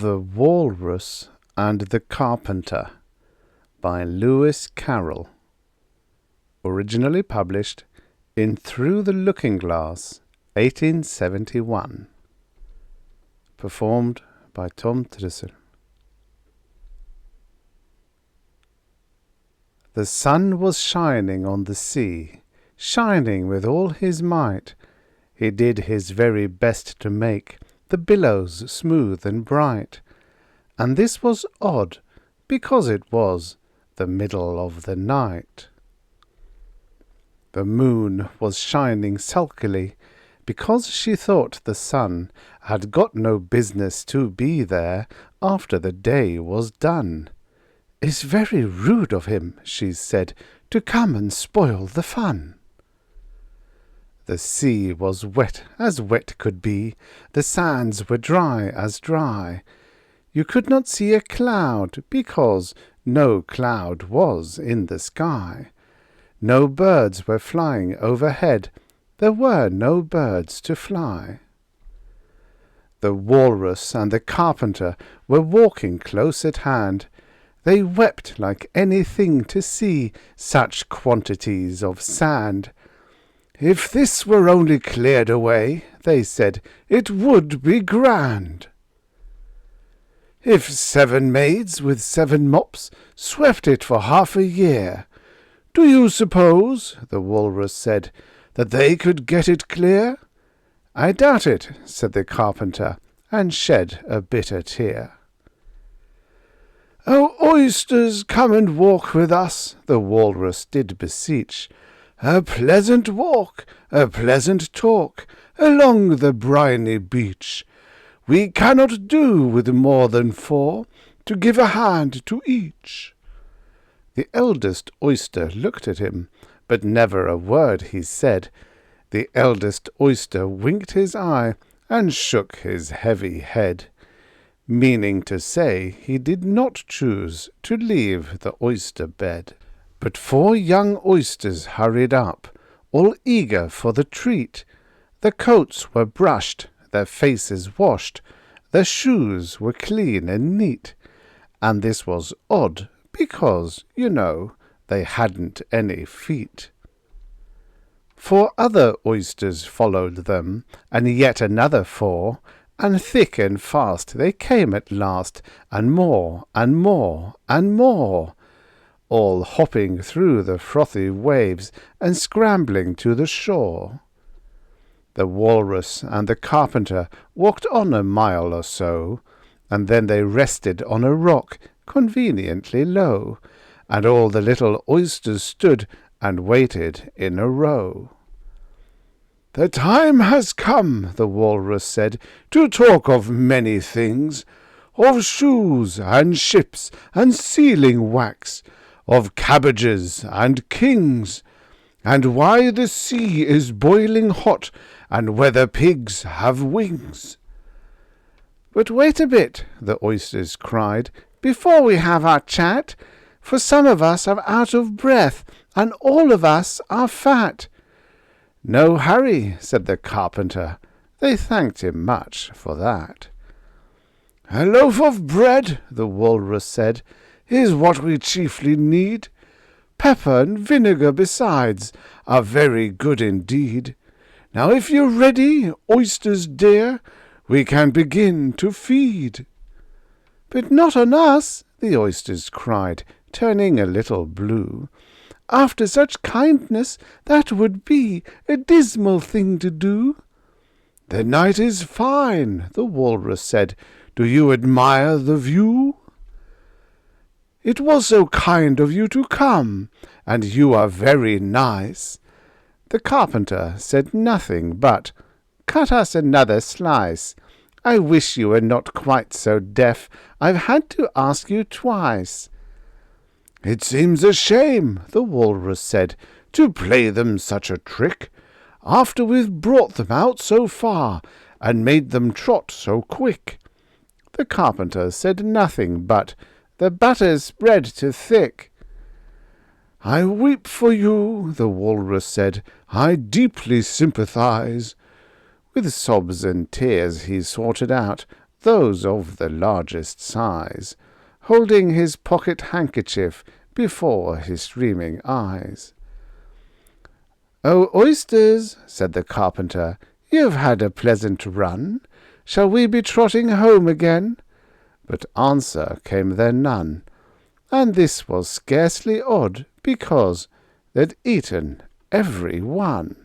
The Walrus and the Carpenter by Lewis Carroll. Originally published in Through the Looking-Glass, 1871. Performed by Tom Trussel. The sun was shining on the sea, shining with all his might. He did his very best to make the billows smooth and bright. And this was odd, because it was the middle of the night. The moon was shining sulkily, because she thought the sun had got no business to be there after the day was done. "It's very rude of him," she said, "to come and spoil the fun." The sea was wet as wet could be, the sands were dry as dry. You could not see a cloud, because no cloud was in the sky. No birds were flying overhead, there were no birds to fly. The Walrus and the Carpenter were walking close at hand. They wept like anything to see such quantities of sand. "If this were only cleared away," they said, "it would be grand." "If 7 maids with 7 mops swept it for half a year, do you suppose," the Walrus said, "that they could get it clear?" "I doubt it," said the Carpenter, and shed a bitter tear. "Oh, oysters, come and walk with us," the Walrus did beseech. "A pleasant walk, a pleasant talk, along the briny beach. We cannot do with more than 4, to give a hand to each." The eldest oyster looked at him, but never a word he said. The eldest oyster winked his eye, and shook his heavy head, meaning to say he did not choose to leave the oyster bed. But 4 young oysters hurried up, all eager for the treat. Their coats were brushed, their faces washed, their shoes were clean and neat. And this was odd, because, you know, they hadn't any feet. 4 other oysters followed them, and yet another 4, and thick and fast they came at last, and more, and more, and more, all hopping through the frothy waves and scrambling to the shore. The Walrus and the Carpenter walked on a mile or so, and then they rested on a rock conveniently low, and all the little oysters stood and waited in a row. "The time has come," the Walrus said, "to talk of many things, of shoes and ships and sealing wax, of cabbages and kings, and why the sea is boiling hot, and whether pigs have wings." "But wait a bit," the oysters cried, "before we have our chat, for some of us are out of breath, and all of us are fat." "No hurry," said the Carpenter. They thanked him much for that. "A loaf of bread," the Walrus said, "is what we chiefly need. Pepper and vinegar besides are very good indeed. Now if you're ready, oysters dear, we can begin to feed." "But not on us," the oysters cried, turning a little blue. "After such kindness, that would be a dismal thing to do." "The night is fine," the Walrus said. "Do you admire the view?" "It was so kind of you to come, and you are very nice." The Carpenter said nothing but, "Cut us another slice. I wish you were not quite so deaf. I've had to ask you twice." "It seems a shame," the Walrus said, "to play them such a trick, after we've brought them out so far, and made them trot so quick." The Carpenter said nothing but, "The butter's spread too thick." "I weep for you," the Walrus said, "I deeply sympathize." With sobs and tears he sorted out those of the largest size, holding his pocket-handkerchief before his streaming eyes. "Oh, oysters," said the carpenter, "you've had a pleasant run. Shall we be trotting home again?" But answer came there none, and this was scarcely odd, because they'd eaten every one.